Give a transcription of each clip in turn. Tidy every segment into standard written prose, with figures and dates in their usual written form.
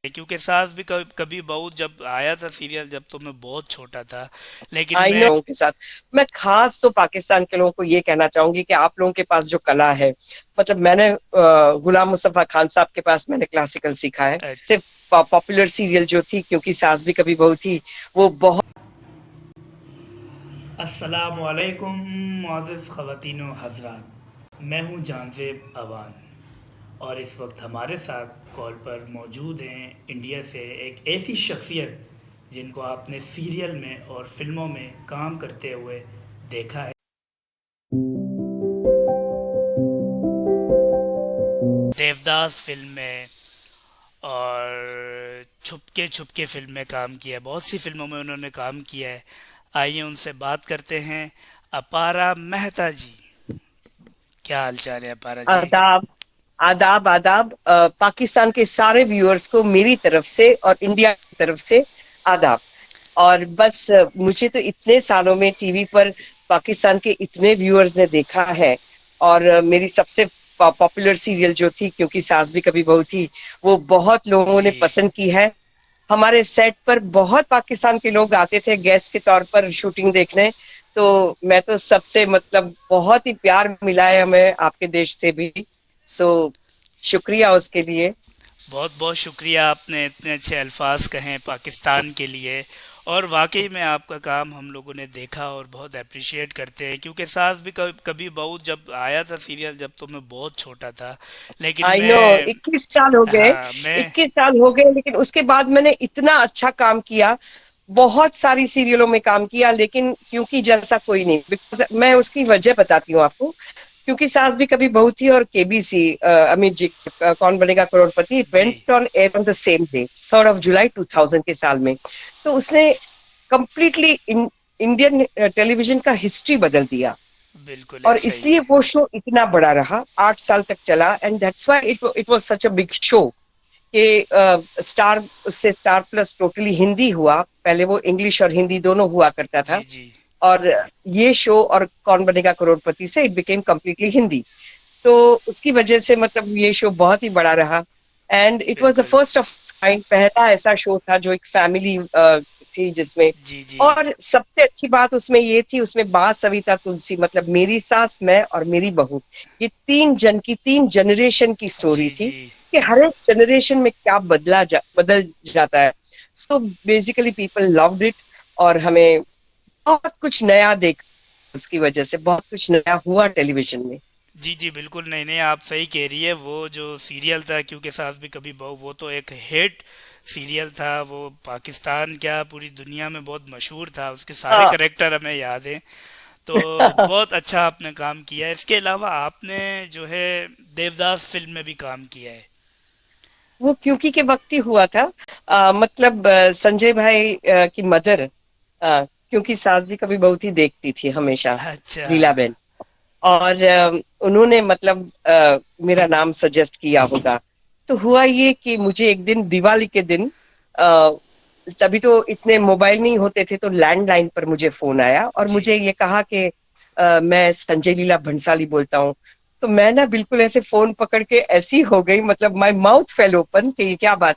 क्योंकि सास भी कभी कभी बहू जब आया था सीरियल, जब तो मैं बहुत छोटा था, लेकिन आई नो मैं। लोगों के साथ। मैं खास तो पाकिस्तान के लोगों को ये कहना चाहूंगी कि आप लोगों के पास जो कला है, मतलब मैंने गुलाम मुस्तफा खान साहब के पास मैंने क्लासिकल सीखा है। अच्छा। सिर्फ पॉपुलर सीरियल जो थी, क्योंकि सास भी कभी बहू थी, वो बहुत। अस्सलामुअलैकुम मुअज़्ज़िज़ ख़वातीन व हज़रात, मैं हूँ जानज़ेब अवान, और इस वक्त हमारे साथ कॉल पर मौजूद हैं इंडिया से एक ऐसी शख्सियत जिनको आपने सीरियल में और फिल्मों में काम करते हुए देखा है। देवदास फिल्म में और छुपके फिल्म में काम किया है, बहुत सी फिल्मों में उन्होंने काम किया है। आइए उनसे बात करते हैं। अपारा मेहता जी, क्या हाल चाल है अपारा जी? आदाब, आदाब, आदाब। पाकिस्तान के सारे व्यूअर्स को मेरी तरफ से और इंडिया की तरफ से आदाब। और बस मुझे तो इतने सालों में टीवी पर पाकिस्तान के इतने व्यूअर्स ने देखा है। और मेरी सबसे पॉपुलर सीरियल जो थी, क्योंकि सास भी कभी बहू थी, वो बहुत लोगों ने जी। पसंद की है। हमारे सेट पर बहुत पाकिस्तान के लोग आते थे गेस्ट के तौर पर शूटिंग देखने। तो मैं तो सबसे, मतलब बहुत ही प्यार मिला है हमें आपके देश से भी। सो शुक्रिया उसके लिए। बहुत बहुत शुक्रिया, आपने इतने अच्छे अल्फाज कहे पाकिस्तान के लिए। और वाकई में आपका काम हम लोगों ने देखा और बहुत अप्रिशिएट करते हैं, क्योंकि सास भी कभी कभी बहू जब आया था सीरियल, जब तो मैं बहुत छोटा था, लेकिन आई नो, मैं। 21 साल हो गए। हाँ मैं। 21 साल हो गए, लेकिन उसके बाद मैंने इतना अच्छा काम किया। बहुत सारी सीरियलों में काम किया, लेकिन क्योंकि जैसा कोई नहीं, बिकॉज मैं उसकी वजह बताती हूँ आपको। क्योंकि सास भी कभी बहू थी और केबीसी, अमित जी कौन बनेगा करोड़पति, इट जी। Went on air on the same day, 3 जुलाई 2000 के साल में। तो उसने कंप्लीटली इंडियन टेलीविजन का हिस्ट्री बदल दिया। बिल्कुल और ऐसा ही इसलिए है। वो शो इतना बड़ा रहा, 8 साल तक चला, and that's why it was such a big show. कि स्टार, उससे स्टार प्लस टोटली हिंदी हुआ। पहले वो इंग्लिश और हिंदी दोनों हुआ करता था। जी जी। और ये शो और कौन बनेगा करोड़पति से इट बिकेम कम्प्लीटली हिंदी। तो उसकी वजह से, मतलब ये शो बहुत ही बड़ा रहा। एंड इट वाज द बिल्कुल। फर्स्ट ऑफ काइंड, पहला ऐसा शो था जो एक फैमिली थी जिसमें। जी जी। और सबसे अच्छी बात उसमें ये थी, उसमें बा सविता तुलसी, मतलब मेरी सास, मैं और मेरी बहू, ये 3 जन की, 3 जनरेशन की स्टोरी जी थी। जी। कि हर एक जनरेशन में क्या बदल जाता है। So basically people loved it. और हमें बहुत कुछ नया देख, उसकी वजह से बहुत कुछ नया हुआ टेलीविजन में। जी जी बिल्कुल, नहीं नहीं, आप सही कह रही है। वो जो सीरियल था, क्योंकि सास भी कभी बहू, वो तो एक हिट सीरियल था। वो पाकिस्तान क्या पूरी दुनिया में बहुत मशहूर था, उसके सारे हाँ। करेक्टर हमें याद हैं। तो बहुत अच्छा आपने काम किया है। इसके अलावा आपने जो है देवदास फिल्म में भी काम किया है। वो क्योंकि के वक्त ही हुआ था। मतलब संजय भाई की मदर, क्योंकि सास भी कभी बहुत ही देखती थी हमेशा, अच्छा। लीलाबेन। और उन्होंने, मतलब मेरा नाम सजेस्ट किया होगा। तो हुआ ये कि मुझे एक दिन दिवाली के दिन, अ, तभी तो इतने मोबाइल नहीं होते थे, तो लैंडलाइन पर मुझे फोन आया और जी मुझे ये कहा कि मैं संजय लीला भंसाली बोलता हूँ। तो मैं ना बिल्कुल ऐसे फोन पकड़ के ऐसी हो गई, मतलब माय माउथ फेल ओपन कि ये क्या बात।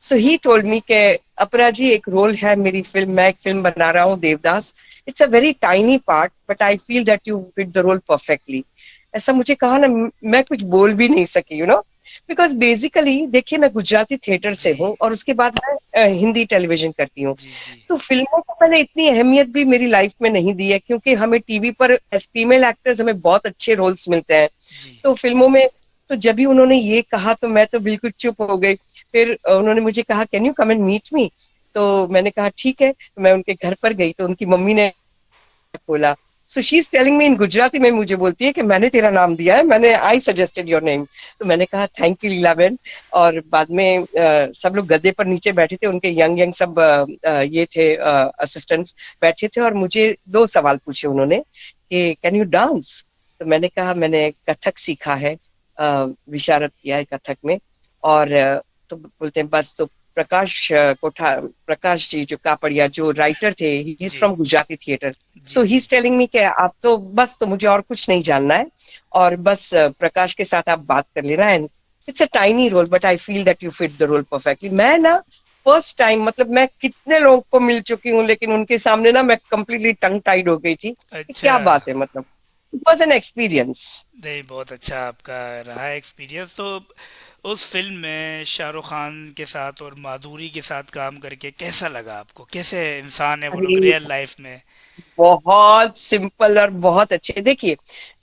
सो ही टोल्ड मी कि अपरा जी, एक रोल है मेरी फिल्म, मैं एक फिल्म बना रहा हूँ Devdas. It's a very tiny part, but I feel that you fit the role perfectly. ऐसा मुझे कहा ना, मैं कुछ बोल भी नहीं सकी, बिकॉज बेसिकली देखिए, मैं गुजराती थिएटर से जी। हूँ और उसके बाद मैं हिंदी टेलीविजन करती हूँ। जी जी। तो फिल्मों को मैंने इतनी अहमियत भी मेरी लाइफ में नहीं दी है, क्योंकि हमें टीवी पर एज फीमेल एक्टर्स हमें बहुत अच्छे रोल्स मिलते हैं। जी। तो फिल्मों में, तो जब भी उन्होंने ये कहा तो मैं तो बिल्कुल चुप हो गई। फिर उन्होंने मुझे कहा, can you come and meet me? तो मैंने कहा ठीक है, तो मैं उनके घर पर गई तो उनकी मम्मी ने बोला। So she is telling me in Gujarati में, मुझे बोलती है कि मैंने तेरा नाम दिया है, मैंने आई सजेस्टेड योर नेम। तो मैंने कहा थैंक यू लीला बेन। और बाद में सब लोग गद्दे पर नीचे बैठे थे, उनके यंग यंग सब ये थे असिस्टेंट्स बैठे थे, और मुझे 2 सवाल पूछे उन्होंने कि कैन यू डांस? तो मैंने कहा मैंने कथक सीखा है, विशारद किया है कथक में। और तो बोलते हैं बस। तो प्रकाश प्रकाश जी जो कापड़िया, जो राइटर थे, he is ji from Gujarati theatre. जी। So he ji is telling me कि आप तो बस, तो मुझे और कुछ नहीं जानना है, और बस प्रकाश के साथ आप बात कर लेना है। It's a tiny role but I feel that you fit the role perfectly. मैं ना फर्स्ट टाइम, मतलब मैं कितने लोगों को मिल चुकी हूँ लेकिन उनके सामने ना मैं कंप्लीटली टंग टाइड हो गई थी कि अच्छा। क्या बात है, मतलब इट वाज एन एक्सपीरियंस। नहीं, बहुत अच्छा आपका रहा एक्सपीरियंस। तो उस फिल्म में शाहरुख खान के साथ और माधुरी के साथ काम करके कैसा लगा आपको? कैसे इंसान है वो लोग अरे रियल लाइफ में? बहुत सिंपल और बहुत अच्छे। देखिए,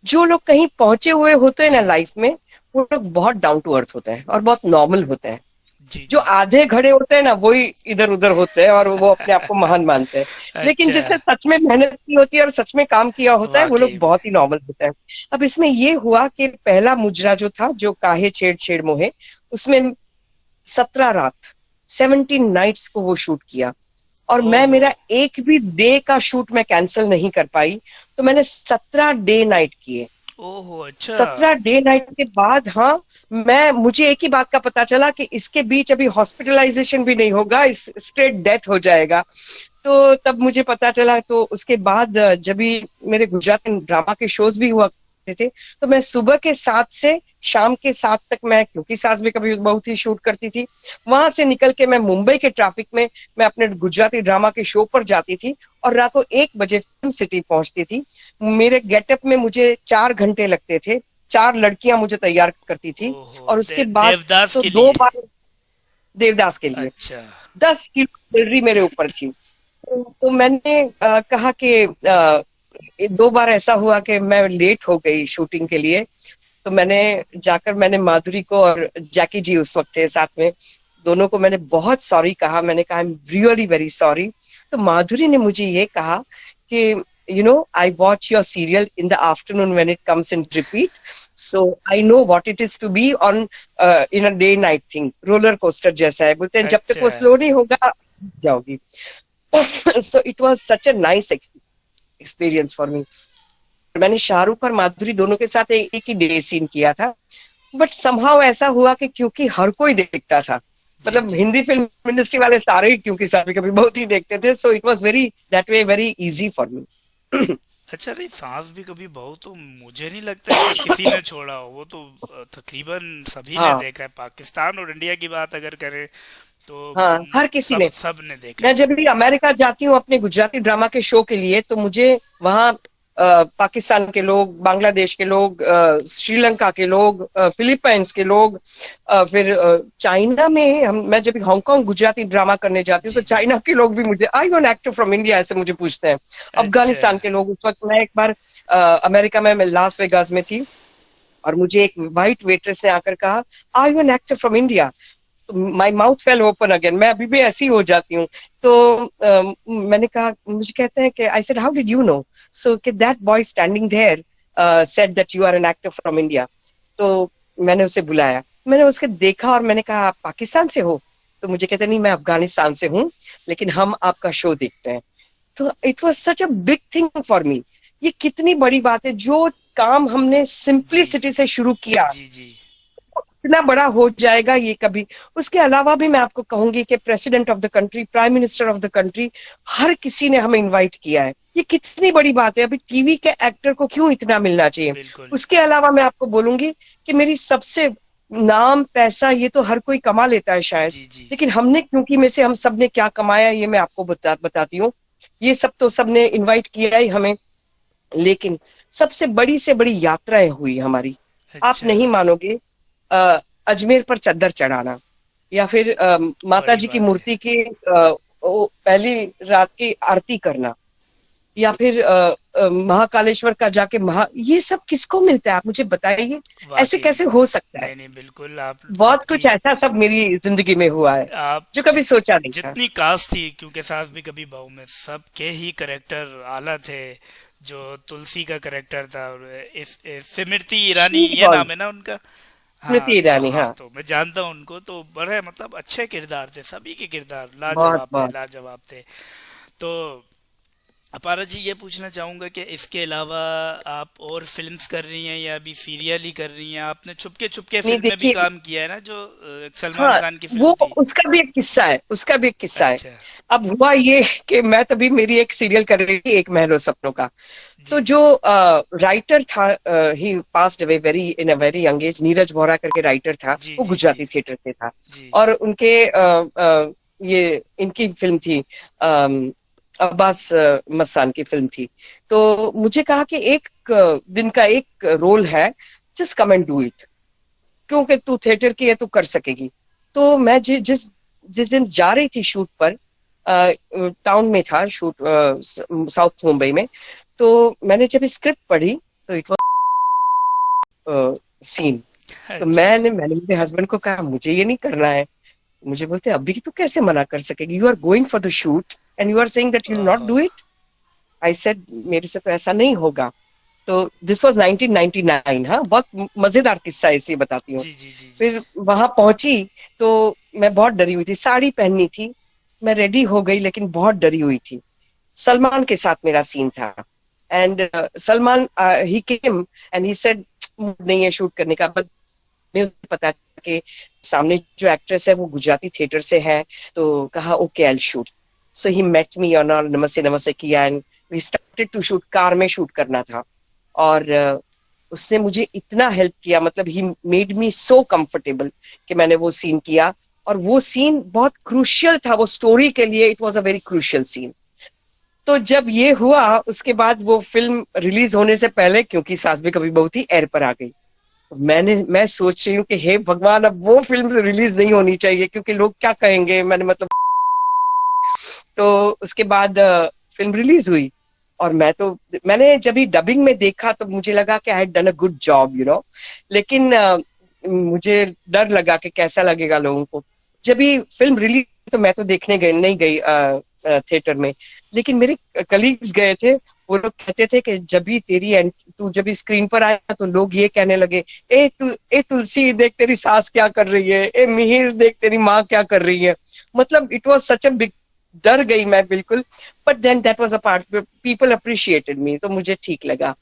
जो लोग कहीं पहुंचे हुए होते हैं ना जी लाइफ में, वो लोग बहुत डाउन टू अर्थ होते हैं और बहुत नॉर्मल होते हैं। जी जो जी। आधे खड़े होते हैं ना वही इधर उधर होते हैं और वो अपने आप को महान मानते हैं। लेकिन अच्छा। जिसने सच में मेहनत की होती है और सच में काम किया होता है वो लोग वाकई में। बहुत ही नॉर्मल होते हैं। अब इसमें ये हुआ कि पहला मुजरा जो था, जो काहे छेड़ छेड़ मोहे, उसमें 17 रात, 17 नाइट्स को वो शूट किया। और मैं, ओहो। मेरा एक भी डे का शूट मैं कैंसिल नहीं कर पाई। तो मैंने 17 डे नाइट किए। ओहो। अच्छा। 17 डे नाइट के बाद, हाँ, मैं, मुझे एक ही बात का पता चला कि इसके बीच अभी हॉस्पिटलाइजेशन भी नहीं होगा, इस स्ट्रेट डेथ हो जाएगा। तो तब मुझे पता चला। तो उसके बाद जब भी मेरे गुजराती ड्रामा के शोज भी हुआ करते थे, तो मैं सुबह के 7 से शाम के 7 तक, मैं क्योंकि सास भी कभी बहुत ही शूट करती थी, वहां से निकल के मैं मुंबई के ट्रैफिक में मैं अपने गुजराती ड्रामा के शो पर जाती थी और रातों 1 बजे फिल्म सिटी पहुंचती थी। मेरे गेटअप में मुझे 4 घंटे लगते थे। 4 लड़कियां मुझे तैयार करती थी ओहो। और उसके बाद देवदास तो के दो लिए? बार देवदास के लिए अच्छा। 10 किलो ज्वेलरी मेरे ऊपर थी। तो मैंने कहा कि 2 बार ऐसा हुआ कि मैं लेट हो गई शूटिंग के लिए। तो मैंने जाकर, मैंने माधुरी को, और जैकी जी उस वक्त थे साथ में, दोनों को मैंने बहुत सॉरी कहा। मैंने कहा I am really very sorry. तो माधुरी ने मुझे ये कहा कि I watch your serial in the afternoon when it comes in repeat, so I know what it is to be on in a day night thing, roller coaster जैसा है। बोलते हैं जब तक अच्छा। वो स्लो नहीं होगा जाओगी। So it was such a nice experience for me. मैंने शाहरुख और माधुरी दोनों के साथ एक ही डे सीन किया था। बट समहाउ ऐसा हुआ कि क्योंकि हर कोई देखता था, जी मतलब जी। हिंदी फिल्म इंडस्ट्री वाले सारे ही, क्योंकि सभी कभी बहुत ही देखते थे, so it was very that way very easy for me. अच्छा, नहीं, सांस भी कभी बहू तो मुझे नहीं लगता है कि किसी ने छोड़ा हो। वो तो तकरीबन सभी ने हाँ देखा है। पाकिस्तान और इंडिया की बात अगर करें तो हाँ, हर किसी सब ने। सब ने देखा मैं है। जब भी अमेरिका जाती हूँ अपने गुजराती ड्रामा के शो के लिए, तो मुझे वहाँ पाकिस्तान के लोग, बांग्लादेश के लोग, श्रीलंका के लोग, फिलीपींस के लोग, फिर चाइना में, मैं जब हांगकांग गुजराती ड्रामा करने जाती हूँ तो जी जी। चाइना के लोग भी मुझे, I N actor from India, ऐसे मुझे पूछते हैं। अच्छा। अफगानिस्तान के लोग। उस वक्त मैं एक बार अमेरिका में, मैं लास वेगास में थी, और मुझे एक वाइट वेट्रेस ने आकर कहा, are you an actor from India? My mouth fell open again. मैं अभी भी ऐसी हो जाती हूँ। तो मैंने कहा, मुझे कहते हैं कि, I said how did you know? So कि that boy standing there said that you are an actor from India. तो मैंने उसे बुलाया, मैंने उसके देखा और मैंने कहा, आप पाकिस्तान से हो? तो मुझे कहते, नहीं, मैं अफगानिस्तान से हूँ, लेकिन हम आपका शो देखते हैं। तो it was such a big thing for me. ये कितनी बड़ी बात है, जो काम हमने जी सिंप्लिसिटी से शुरू किया जी जी। इतना बड़ा हो जाएगा ये कभी। उसके अलावा भी मैं आपको कहूंगी कि president of the country, prime minister of the country, हर किसी ने हमें इनवाइट किया है। ये कितनी बड़ी बात है। अभी टीवी के एक्टर को क्यों इतना मिलना चाहिए? बिल्कुल। उसके अलावा मैं आपको बोलूंगी कि मेरी सबसे, नाम पैसा ये तो हर कोई कमा लेता है शायद, जी जी। लेकिन हमने, क्योंकि में से हम सब ने क्या कमाया ये मैं आपको बताती हूँ। ये सब तो सबने इनवाइट किया ही हमें, लेकिन सबसे बड़ी से बड़ी यात्राएं हुई हमारी। आप अच्छा। नहीं मानोगे, अजमेर पर चद्दर चढ़ाना, या फिर माता बड़ी जी की बात है। मूर्ति की वो पहली रात की आरती करना, या फिर महाकालेश्वर का जाके ये सब किसको मिलता है? आप मुझे बताइए, ऐसे वाकई कैसे में। हो सकता है? नहीं नहीं, बिल्कुल आप बहुत कुछ सबकी। ऐसा सब मेरी जिंदगी में हुआ है आप जो कभी सोचा नहीं था। जितनी कास्ट थी, क्योंकि सास भी कभी बहू में सबके ही करेक्टर आला थे। जो तुलसी का करेक्टर था, और इस सिमरती ईरानी, स्वीट ये गर्ल, नाम है ना उनका? हाँ स्मृति तो ईरानी, हाँ, हाँ। तो मैं जानता हूँ उनको। तो बड़े मतलब अच्छे किरदार थे, सभी के किरदार बहुत लाजवाब थे, बहुत। लाजवाब थे। तो अपारा जी, ये पूछना चाहूँगा कि इसके अलावा आप और फिल्म्स कर रही हैं या अभी सीरियल ही कर रही हैं? आपने छुपके छुपके नहीं फिल्म में भी देखिए, काम किया है ना, जो सलमान हाँ, खान की वो फिल्म थी। उसका भी एक किस्सा है, उसका भी एक किस्सा है। अच्छा। अब हुआ ये कि मैं तभी मेरी एक सीरियल कर रही थी, एक महल और सपनों का। जी तो जी जो राइटर था, he passed away very in a very young age, Neeraj Vora करके राइटर था, जी वो जी जी गुजराती थिएटर से था। जी। और उनके ये इनकी फिल्म थी, अब्बास मस्तान की फिल्म थी। तो मुझे कहा कि एक दिन का एक रोल है, just come and do it, क्योंकि तू थिएटर की है, तू कर सकेगी। तो मैं जिस जिस दिन जा रही थी शूट पर, टाउन में था शूट, साउथ मुंबई में। तो मैंने जब स्क्रिप्ट पढ़ी, तो इट वाज सीन। तो अच्छा। मैंने मेरे हस्बैंड को कहा, मुझे ये नहीं करना है। मुझे बोलते, अभी तू कैसे मना कर सकेगी, you are going for the shoot and you are saying that you will not ओहो। Do it. आई सेड, मेरे से तो ऐसा नहीं होगा। तो दिस वाज 1999। हाँ, बहुत मजेदार किस्सा है, इसलिए बताती हूँ। जी जी जी जी। फिर वहां पहुंची, तो मैं बहुत डरी हुई थी, साड़ी पहननी थी। मैं रेडी हो गई, लेकिन बहुत डरी हुई थी। सलमान के साथ मेरा सीन था। And Salman, he came and he said, नहीं है शूट करने का, बट मुझे पता कि सामने जो एक्ट्रेस है वो गुजराती थिएटर से है। तो कहा, okay, I shoot. So he met me on, नमस्ते नमस्ते किया, and we started to shoot. Car में शूट करना था। और उसने मुझे इतना हेल्प किया, मतलब he made me so comfortable, कि मैंने वो सीन किया। और वो सीन बहुत क्रूशियल था, वो स्टोरी के लिए it was a very crucial scene. तो जब ये हुआ, उसके बाद वो फिल्म रिलीज होने से पहले, क्योंकि सास भी कभी बहू थी एयर पर आ गई। मैं सोच रही हूँ कि हे भगवान, अब वो फिल्म रिलीज नहीं होनी चाहिए, क्योंकि लोग क्या कहेंगे, मैंने मतलब। तो उसके बाद फिल्म रिलीज हुई। और मैंने जब ही डबिंग में देखा, तो मुझे लगा कि I had done a good job, लेकिन मुझे डर लगा कि कैसा लगेगा लोगों को। जब ही फिल्म रिलीज, तो मैं तो देखने गई नहीं गई थिएटर में, लेकिन मेरे कलीग्स गए थे। वो लोग कहते थे कि जब भी तू जब भी स्क्रीन पर आया, तो लोग ये कहने लगे, ए तुलसी देख तेरी सास क्या कर रही है, ए मिहिर देख तेरी माँ क्या कर रही है। मतलब it was such a big, डर गई मैं बिल्कुल। But then that was a part, people appreciated me, तो मुझे ठीक लगा।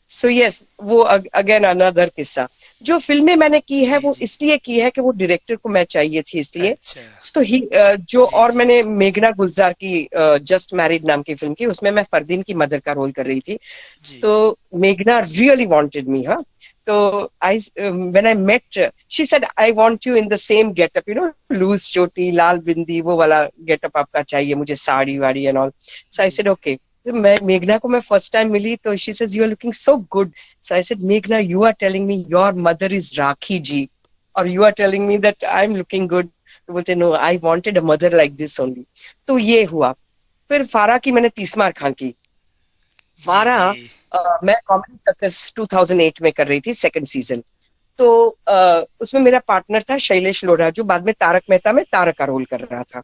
सो यस, वो अगेन अनदर किस्सा। जो फिल्में मैंने की है, जी वो जी। इसलिए की है कि वो डायरेक्टर को मैं चाहिए थी, इसलिए। अच्छा। तो ही जो, जी और जी मैंने मेघना गुलजार की जस्ट मैरिड नाम की फिल्म की, उसमें मैं फरदीन की मदर का रोल कर रही थी। जी। तो मेघना रियली वांटेड मी, हाँ। तो I when I met, she said, I want you in the same getup, loose चोटी, लाल बिंदी, वो वाला गेटअप आपका चाहिए मुझे, साड़ी वाड़ी and all. So I ji. Said, okay. मैं मेघना को मैं फर्स्ट टाइम मिली, तो she says, you are looking so good. So I said, मेघना, you are telling me your mother is राखी जी, और you are telling me that I am looking good. तो बोलते, no, I wanted a mother like this only. तो ये हुआ। फिर फारा की मैंने 30 मार खां की। जी फारा, जी। मैं कॉमेडी सर्कस 2008 में कर रही थी, सेकंड सीजन। तो उसमें मेरा पार्टनर था शैलेश लोढ़ा, जो बाद में तारक मेहता में तारक का रोल कर रहा था।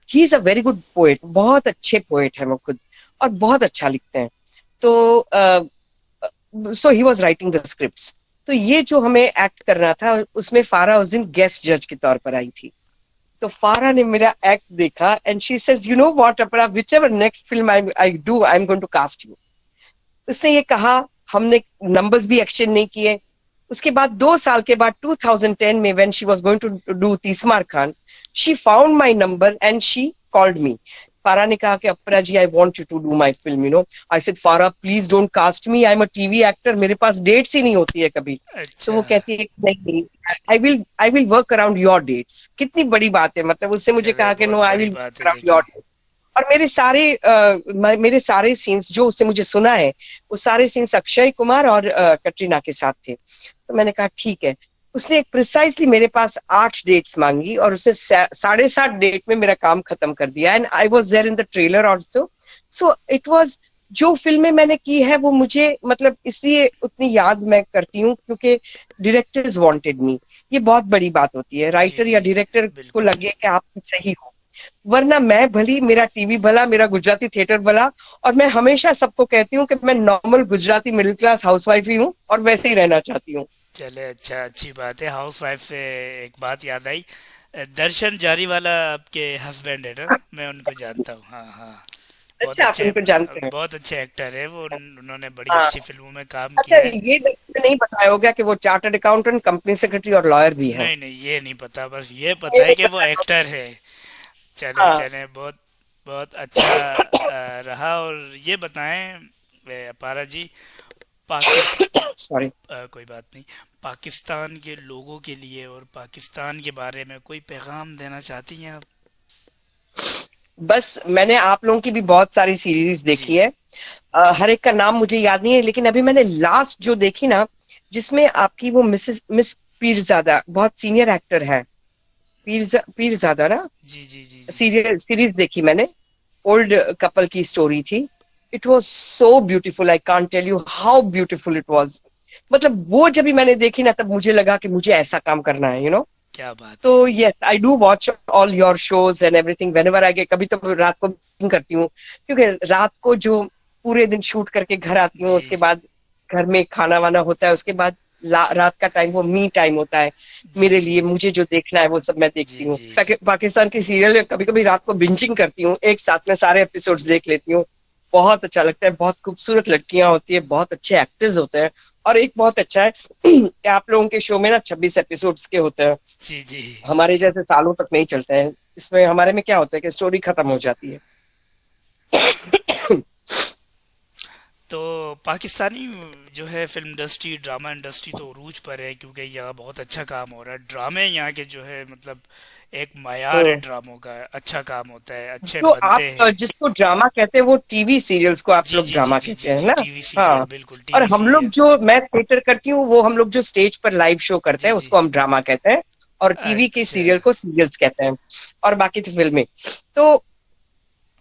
He is a very good poet, बहुत अच्छे पोएट है वो खुद, और बहुत अच्छा लिखते हैं। तो so he was writing the script. तो ये जो हमें एक्ट करना था, उसमें फारा उस दिन गेस्ट जज के तौर पर आई थी। तो फारा ने मेरा एक्ट देखा, and she says, you know what Apara, whichever next film I do, I am going to cast you. उसने ये कहा। हमने नंबर्स भी एक्सचेंज नहीं किए। उसके बाद 2 साल के बाद 2010 में, when she was going to do Tees Maar Khan, she found my number and she called me. Farah ने कहा कि Apara ji, I want you to do my film, I said, Farah please don't cast me, I am a TV actor, मेरे पास dates ही नहीं होती है कभी। तो अच्छा। वो कहती है, नहीं, I will work around your dates. कितनी बड़ी बात है, मतलब उससे मुझे चले, कहा कि नो, बहुत आई बड़ी विल बात वर्क है अराउंड देखिए। योर। और मेरे सारे सीन्स जो उससे मुझे सुना है, वो सारे सीन्स अक्षय कुमार और कटरीना के साथ थे। तो मैंने कहा, ठीक है। उसने प्रिसाइसली मेरे पास 8 डेट्स मांगी, और उसने 7.5 डेट में मेरा काम खत्म कर दिया, and I was there in the trailer also. So it was, जो फिल्में मैंने की है, वो मुझे मतलब इसलिए उतनी याद मैं करती हूँ, क्योंकि डायरेक्टर्स वांटेड मी। ये बहुत बड़ी बात होती है, जी राइटर या जी। डायरेक्टर को बिल्कुल। लगे कि आप सही हो। वरना मैं भली, मेरा टीवी भला, मेरा गुजराती थिएटर भला। और मैं हमेशा सबको कहती हूँ कि मैं normal Gujarati middle class housewife ही हूँ, और वैसे ही रहना चाहती हूँ। चले, अच्छा, अच्छी बात है। हाउस वाइफ से एक बात याद आई। दर्शन जारी वाला आपके हस्बैंड है ना? मैं उनको जानता हूँ, हाँ हाँ। बहुत अच्छा, आप अच्छे, उनको जानते हैं? बहुत अच्छे एक्टर है वो, उन्होंने बड़ी हाँ। अच्छी फिल्मों में काम अच्छा, किया है। ये नहीं बताया होगा कि वो चार्टर्ड अकाउंटेंट, कंपनी सेक्रेटरी और लॉयर भी हैं? नहीं नहीं, ये नहीं पता, बस ये ये पता है नहीं कि वो बताया एक्टर है। चले होगा। चले, बहुत बहुत अच्छा रहा। और ये बताएं अपारा जी, पाकिस हाँ, सॉरी। कोई बात नहीं, पाकिस्तान के लोगों के लिए और पाकिस्तान के बारे में कोई पैगाम देना चाहती हैं आप? बस मैंने आप लोगों की भी बहुत सारी सीरीज देखी जी है। हर एक का नाम मुझे याद नहीं है, लेकिन अभी मैंने लास्ट जो देखी ना, जिसमें आपकी वो मिस पीरजादा, बहुत सीनियर एक्टर है, पीरजादा ना, जी जी जी जी। सीरियल सीरीज देखी मैंने। ओल्ड कपल की स्टोरी थी। It was so beautiful, I can't tell you how beautiful it was. मतलब वो जब भी मैंने देखी ना, तब मुझे लगा कि मुझे ऐसा काम करना है, क्या बात है। तो yes, I do watch all your shows and everything whenever I get. कभी तो रात को भी करती हूँ, क्योंकि रात को जो पूरे दिन शूट करके घर आती हूँ, जी उसके बाद घर में खाना वाना होता है, उसके बाद रात का टाइम वो मी टाइम होता है जी मेरे जी लिए। मुझे जो देखना है वो सब मैं देखती जी हूँ। जी। पाकिस्तान की सीरियल कभी कभी रात को बिंचिंग करती हूँ, एक साथ में सारे एपिसोड्स देख लेती हूँ। बहुत अच्छा लगता है, बहुत खूबसूरत लड़कियां होती है, बहुत अच्छे एक्टर्स होते हैं। और एक बहुत अच्छा है कि आप लोगों के शो में ना 26 एपिसोड्स के होते हैं। जी जी। हमारे जैसे सालों तक नहीं चलते हैं। इसमें हमारे में क्या होता है कि स्टोरी खत्म हो जाती है। तो पाकिस्तानी जो है फिल्म इंडस्ट्री, ड्रामा इंडस्ट्री तो उरूज पर है, क्योंकि यहाँ बहुत अच्छा काम हो रहा है। ड्रामे यहाँ के जो है मतलब एक मयार है हम्म। ड्रामों का, अच्छा काम होता है, अच्छे तो आप बनते हैं। जिसको ड्रामा कहते हैं, वो टीवी सीरियल्स को आप जी लोग जी जी ड्रामा जी कहते जी हैं जी, ना? टीवी सीरियल, हाँ। बिल्कुल और टीवी हम लोग सीरियल। जो मैं थिएटर करती हूँ, वो हम लोग जो स्टेज पर लाइव शो करते जी हैं, जी। उसको हम ड्रामा कहते हैं। और टीवी के अच्छा। सीरियल को सीरियल्स कहते हैं। और बाकी तो फिल्में। तो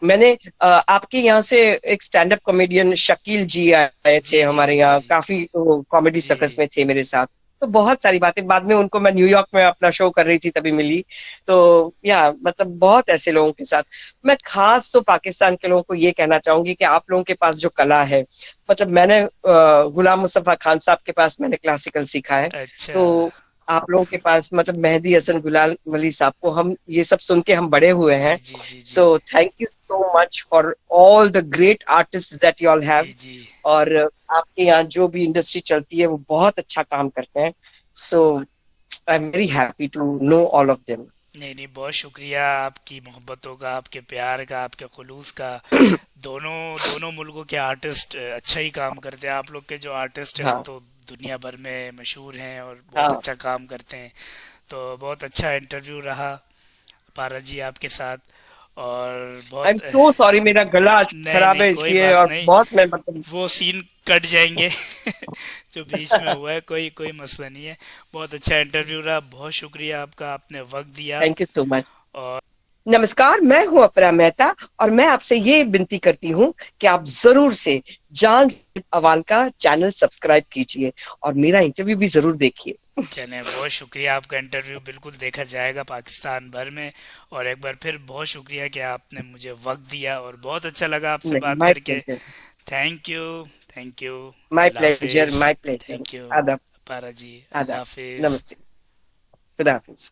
मैंने आपके यहाँ से एक स्टैंड अप कॉमेडियन शकील जी आए जी थे जी हमारे जी यहाँ, जी काफी कॉमेडी जी। सर्कस में थे मेरे साथ। तो बहुत सारी बातें, बाद में उनको मैं न्यूयॉर्क में अपना शो कर रही थी तभी मिली। तो या मतलब बहुत ऐसे लोगों के साथ। मैं खास तो पाकिस्तान के लोगों को ये कहना चाहूंगी कि आप लोगों के पास जो कला है, मतलब मैंने गुलाम मुस्तफा खान साहब के पास मैंने क्लासिकल सीखा है। अच्छा। तो आप लोगों के पास मतलब मेहदी हसन गुलाम वली साहब को, हम ये सब सुन के हम बड़े हुए जी हैं। जी जी जी so thank you so much for all the great artist that you all जी हैव। जी। और आपके यहाँ जो भी इंडस्ट्री चलती है, वो बहुत अच्छा काम करते हैं। So I am very happy to know all of them. नहीं नहीं, बहुत शुक्रिया आपकी मोहब्बतों का, आपके प्यार का, आपके खुलूस का। दोनों दोनों मुल्कों के आर्टिस्ट अच्छा ही काम करते हैं। आप लोग के जो आर्टिस्ट हैं वो हाँ। तो दुनिया भर में मशहूर हैं और बहुत हाँ। अच्छा काम करते हैं। तो बहुत अच्छा इंटरव्यू रहा पारा जी आपके साथ। और आई एम बहुत सो सॉरी, मेरा गला आज नहीं खराब नहीं, है कोई इसलिए, बात और नहीं, बहुत मैं मतलब वो सीन कट जाएंगे जो बीच में हुआ है, कोई कोई मसला नहीं है। बहुत अच्छा इंटरव्यू रहा, बहुत शुक्रिया आपका, आपने वक्त दिया। Thank you so much. और नमस्कार, मैं हूं अपरा मेहता। और मैं आपसे ये विनती करती हूं कि आप जरूर से जान अवाल का चैनल सब्सक्राइब कीजिए, और मेरा इंटरव्यू भी जरूर देखिए। चलें, बहुत शुक्रिया, आपका इंटरव्यू बिल्कुल देखा जाएगा पाकिस्तान भर में। और एक बार फिर बहुत शुक्रिया कि आपने मुझे वक्त दिया, और बहुत अच्छा लगा आपसे नहीं, बात माय करके। Pleasure. Thank you. Thank you. My Allah pleasure, Hafiz. My pleasure. Thank you. आदाब। पारा जी, अल्लाह आदाब। हाफिज। नमस्ते। खुदा हाफिज।